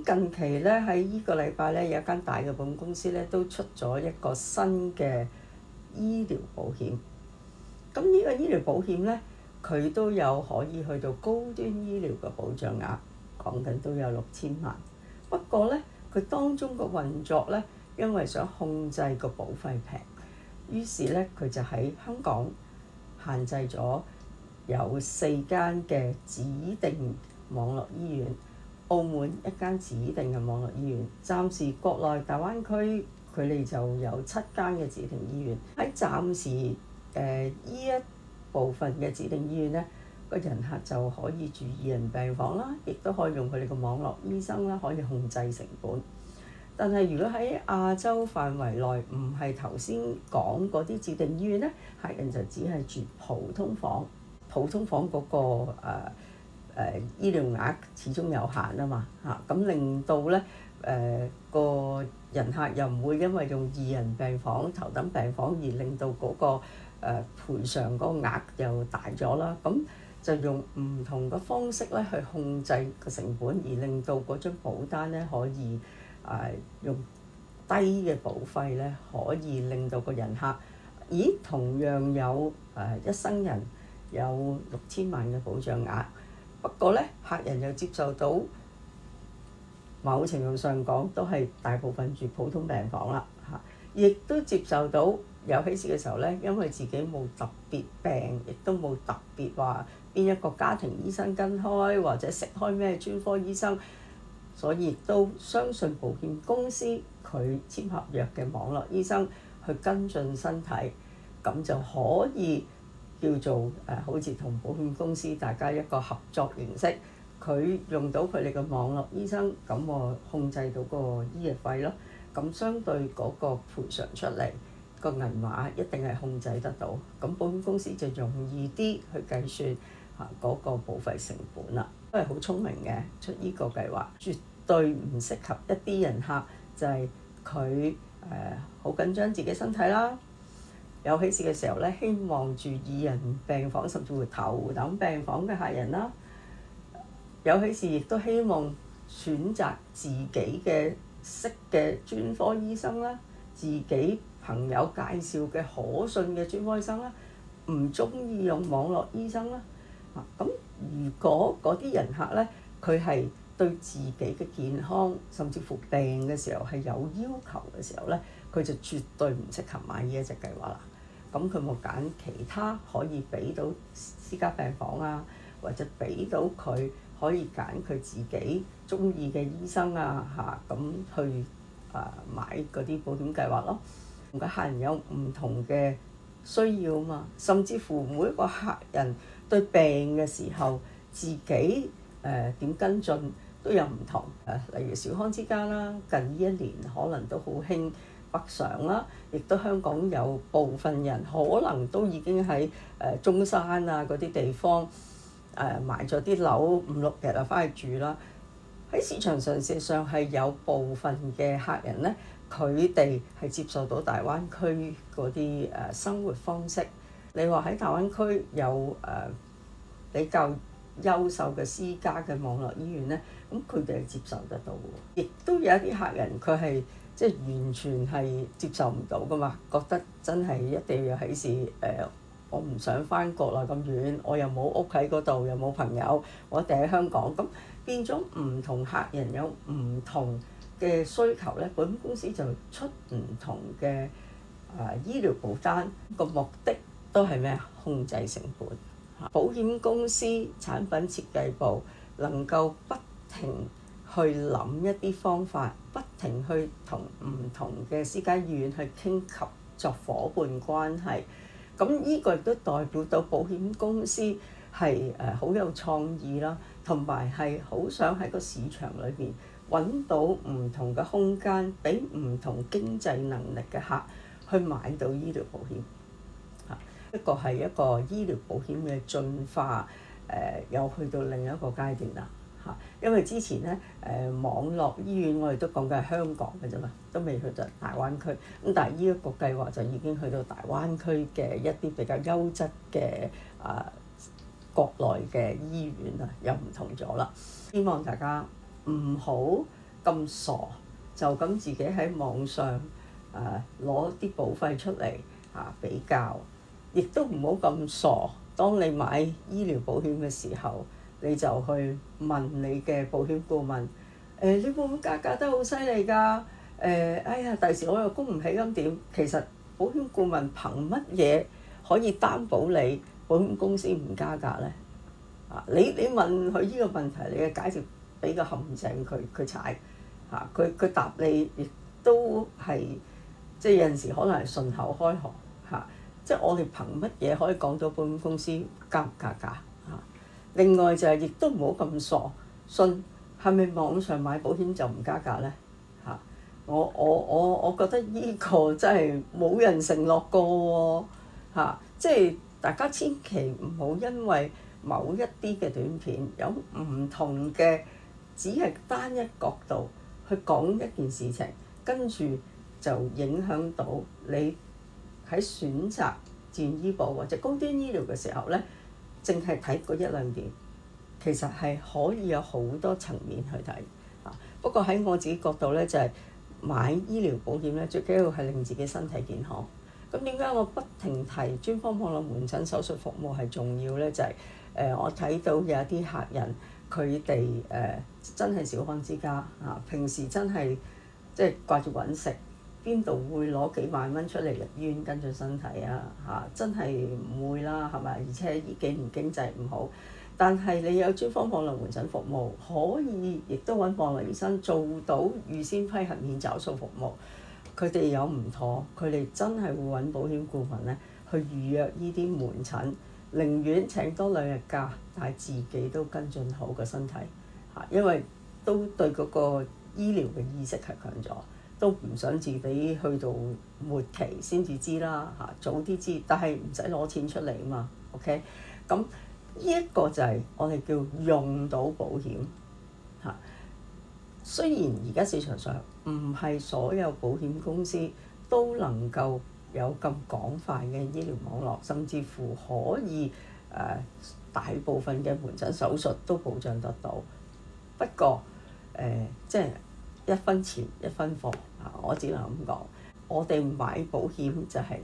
近期咧喺呢個禮拜咧有一間大嘅保險公司咧都出咗一個新嘅醫療保險。咁呢個醫療保險咧，佢都有可以去到高端醫療嘅保障額，講緊都有6000萬。不過咧，佢當中個運作咧，因為想控制個保費平，於是咧佢就喺香港限制咗有4間嘅指定網絡醫院，澳門一間指定嘅網絡醫院。暫時國內大灣區佢哋就有7間嘅指定醫院。喺暫時呢一部分嘅指定醫院咧，個人客就可以住2人病房啦，亦都可以用佢哋嘅網絡醫生啦，可以控制成本。但係如果喺亞洲範圍內唔係頭先講嗰啲指定醫院咧，客人就只係住普通房。普通房嗰個醫療額始終有限啊嘛嚇，咁令到咧個人客又唔會因為用2人病房、頭等病房而令到嗰個賠償嗰個額又大咗啦。咁就用唔同嘅方式咧去控制個成本，而令到嗰張保單咧可以用低嘅保費咧，可以令到個人客，同樣有一生人有6000萬嘅保障額。不過咧，客人又接受到某程度上講都係大部分住普通病房啦嚇，亦都接受到有喜事嘅時候咧，因為自己冇特別病，亦都冇特別話邊一個家庭醫生跟開或者食開咩專科醫生，所以亦都相信保險公司佢簽合約嘅網絡醫生去跟進身體，咁就可以叫做好似同保險公司大家一個合作形式，佢用到佢哋嘅網絡醫生，咁我控制到個醫藥費咯。咁相對嗰個賠償出嚟個銀碼一定係控制得到，咁保險公司就容易啲去計算嗰個保費成本啦。都係好聰明嘅，出呢個計劃，絕對唔適合一啲人客，就係佢好緊張自己身體啦。有喜事嘅時候咧，希望住2人病房甚至乎頭等病房嘅客人啦。有喜事亦都希望選擇自己嘅識嘅專科醫生啦，自己朋友介紹嘅可信嘅專科醫生啦，唔中意用網絡醫生啦。咁如果嗰啲人客咧，佢係對自己嘅健康甚至乎病嘅時候係有要求嘅時候咧，佢就絕對唔適合買呢一隻計劃啦。咁佢冇揀其他可以俾到私家病房啊，或者俾到佢可以揀佢自己中意嘅醫生啊嚇，咁去買嗰啲保險計劃咯。個客人有唔同嘅需要嘛，甚至乎每一個客人對病嘅時候自己點跟進都有唔同。例如小康之家啦，近呢1年可能都好興北上啦，亦都香港有部分人可能都已經喺中山啊嗰啲地方買咗啲樓5-6日啊翻去住啦。喺市場上事實上係有部分嘅客人咧，佢哋係接受到大灣區嗰啲生活方式。你話喺大灣區有比較優秀嘅私家嘅網絡醫院咧，咁佢哋係接受得到嘅。亦都有一啲客人佢係即係完全係接受唔到噶嘛，覺得真係一定要喜事我唔想翻國內咁遠，我又冇屋喺嗰度，又冇朋友，我一定喺香港。咁變咗唔同客人有唔同嘅需求咧，保險公司就出唔同嘅醫療保單，個目的都係咩啊？控制成本。保險公司產品設計部能夠不停去諗一啲方法，不停去同唔同嘅私家醫院去傾合作夥伴關係。咁呢個亦都代表到保險公司係好有創意啦，同埋係好想喺個市場裏邊揾到唔同嘅空間，俾唔同經濟能力嘅客去買到醫療保險。一個係一個醫療保險嘅進化，又去到另一個階段啦嚇。因為之前咧網絡醫院我哋都講緊係香港嘅啫嘛，都未去到大灣區。咁但係呢一個計劃就已經去到大灣區嘅一啲比較優質嘅國內嘅醫院啊，又唔同咗啦。希望大家唔好咁傻，就咁自己喺網上攞啲保費出嚟比較，亦都唔好咁傻。當你買醫療保險嘅時候，你就去問你嘅保險顧問，你會唔會加價得好犀利㗎？哎呀，第時我又供唔起咁點？其實保險顧問憑乜嘢可以擔保你保險公司唔加價呢？你問佢呢個問題，你嘅解釋俾個陷阱佢踩佢答你亦都係即係有陣時可能係順口開河即係我哋憑乜嘢可以講到保險公司加唔加價？另外就係亦都唔好咁傻，信係咪網上買保險就唔加價呢？我覺得呢個真係冇人承諾過喎，即係大家千祈唔好因為某一啲嘅短片有唔同嘅，只係單一角度去講一件事情，跟住就影響到你喺選擇自願醫保或者高端醫療嘅時候呢，淨係睇嗰一兩點，其實係可以有好多層面去睇。不過喺我自己角度呢，就係買醫療保險呢，最緊要係令自己身體健康。咁點解我不停提專科網絡門診手術服務係重要呢？就係我睇到有一啲客人佢哋真係小康之家平時真係即係掛住揾食，邊度會攞幾萬蚊出嚟入醫院跟進身體真係唔會啦，係咪？而且呢幾年經濟唔好，但係你有專科網絡門診服務，可以亦都揾網絡醫生做到預先批核免找數服務。佢哋有唔妥，佢哋真係會揾保險顧問咧去預約呢啲門診，寧願請多2日假，但係自己都跟進好個身體因為都對嗰個醫療嘅意識係強咗，都唔想自己去到末期先至知啦早啲知，但係唔使攞錢出嚟啊嘛 ，OK？ 咁呢一個就係我哋叫用到保險雖然而家市場上唔係所有保險公司都能夠有咁廣泛嘅醫療網絡，甚至乎可以大部分嘅門診手術都保障得到。不過即係一分錢一分貨我只能咁講。我哋買保險就係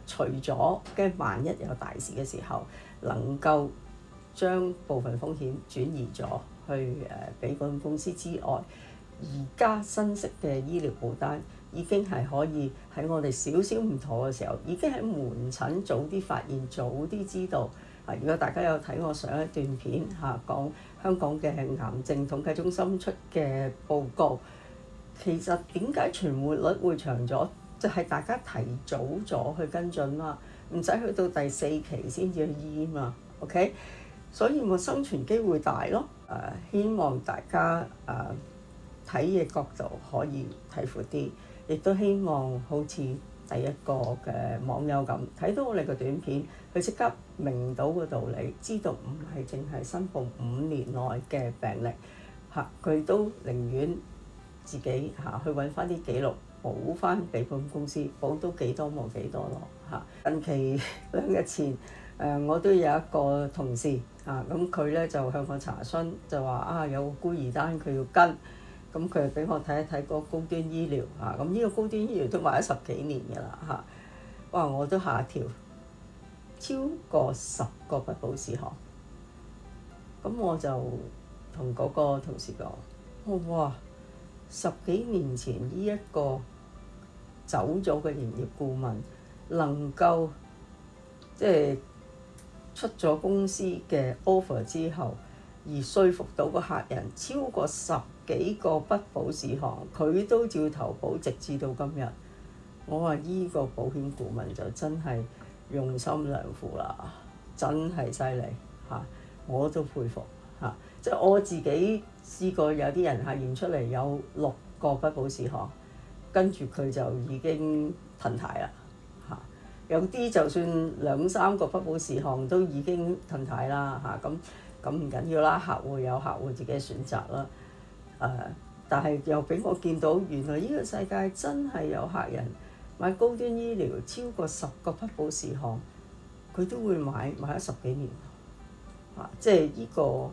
除咗嘅萬一有大事嘅時候，能夠將部分風險轉移咗去俾保險公司之外，而家新式嘅醫療保單已經係可以喺我哋少少唔妥嘅時候，已經喺門診早啲發現，早啲知道。如果大家有睇我上一段片講香港嘅癌症統計中心出嘅報告，其實點解存活率會長咗？就係大家提早咗去跟進嘛，唔使去到第4期先至去醫嘛。OK， 所以我生存機會大咯。希望大家睇嘅角度可以睇闊啲，亦都希望好似第一個嘅網友咁，睇到我哋個短片，佢即刻明到個道理，知道唔係淨係申報5年內嘅病歷佢都寧願自己去揾翻啲記錄，補翻俾保險公司，補到幾多冇幾多咯近期2日前我都有一個同事咁佢咧就向我查詢，就話有個孤兒單佢要跟。咁佢就俾我睇一睇嗰個高端醫療咁呢個高端醫療都買咗10幾年㗎啦哇！我都嚇一跳，超過10個不保事項。咁我就同嗰個同事講：哇！10幾年前呢一個走咗嘅營業顧問，能夠即係出咗公司嘅 offer 之後，而說服到個客人超過10幾個不保事項，佢都照投保，直至到今日。我話依個保險顧問就真係用心良苦啦，真係犀利我都佩服即係我自己試過有啲人驗出嚟有6個不保事項，跟住佢就已經褪軚啦有啲就算2、3個不保事項都已經褪軚啦咁唔緊要啦，客戶有客戶自己嘅選擇啦。但係又俾我見到，原來呢個世界真係有客人買高端醫療超過10個不保事項，佢都會買咗10幾年即係呢個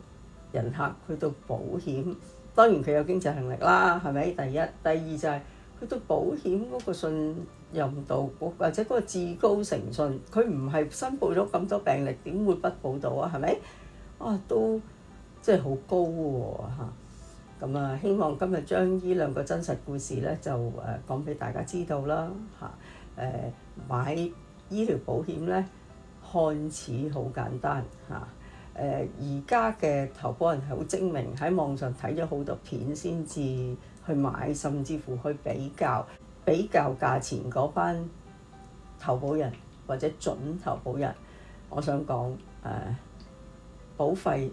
人客去到保險當然佢有經濟能力啦，係咪？第一，第二就係佢對保險嗰個信任度，或者嗰個至高誠信，佢唔係申報咗咁多病歷，點會不保到啊？係咪？都即係好高喎嚇。咁希望今日將呢兩個真實故事咧，就講俾大家知道啦嚇。買醫療保險咧，看似好簡單嚇。而家嘅投保人係好精明，喺網上睇咗好多片先至去買，甚至乎去比較價錢嗰班投保人或者準投保人。我想講保費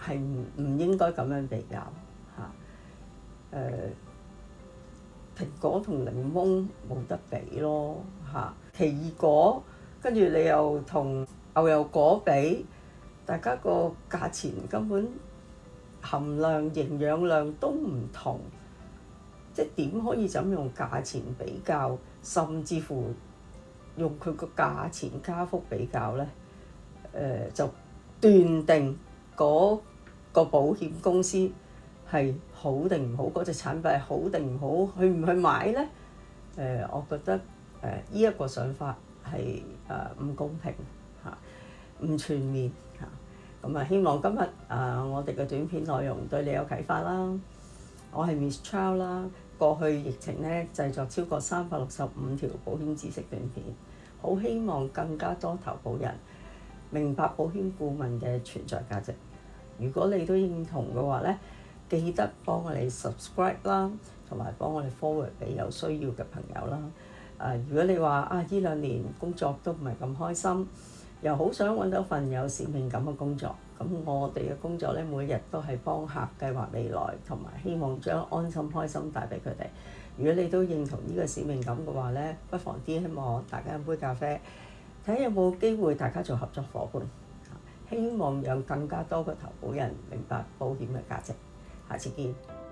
係唔應該咁樣比較嚇。蘋果同檸檬冇得比咯嚇。奇異果跟住你又同牛油果比，大家個價錢根本含量、營養量都唔同，即係點可以咁用價錢比較，甚至乎用佢個價錢加幅比較咧？就斷定嗰個保險公司係好定唔好，嗰隻產品係好定唔好，去唔去買咧？我覺得呢一個想法係唔公平嚇，唔全面嚇。咁希望今日我哋嘅短片內容對你有啟發啦。我係 Miss Chow 啦。過去疫情咧，製作超過365條保險知識短片，好希望更加多投保人明白保險顧問嘅存在價值。如果你都認同嘅話咧，記得幫我哋 subscribe 啦，同埋幫我哋 forward 俾有需要嘅朋友啦。如果你話呢兩年工作都唔係咁開心，又好想揾到份有使命感嘅工作，咁我哋嘅工作咧，每日都係幫客計劃未來，同埋希望將安心開心帶俾佢哋。如果你都認同呢個使命感嘅話咧，不妨 DM 我，大家飲杯咖啡，睇下有冇機會大家做合作夥伴。希望讓更加多嘅投保人明白保險嘅價值。下次見。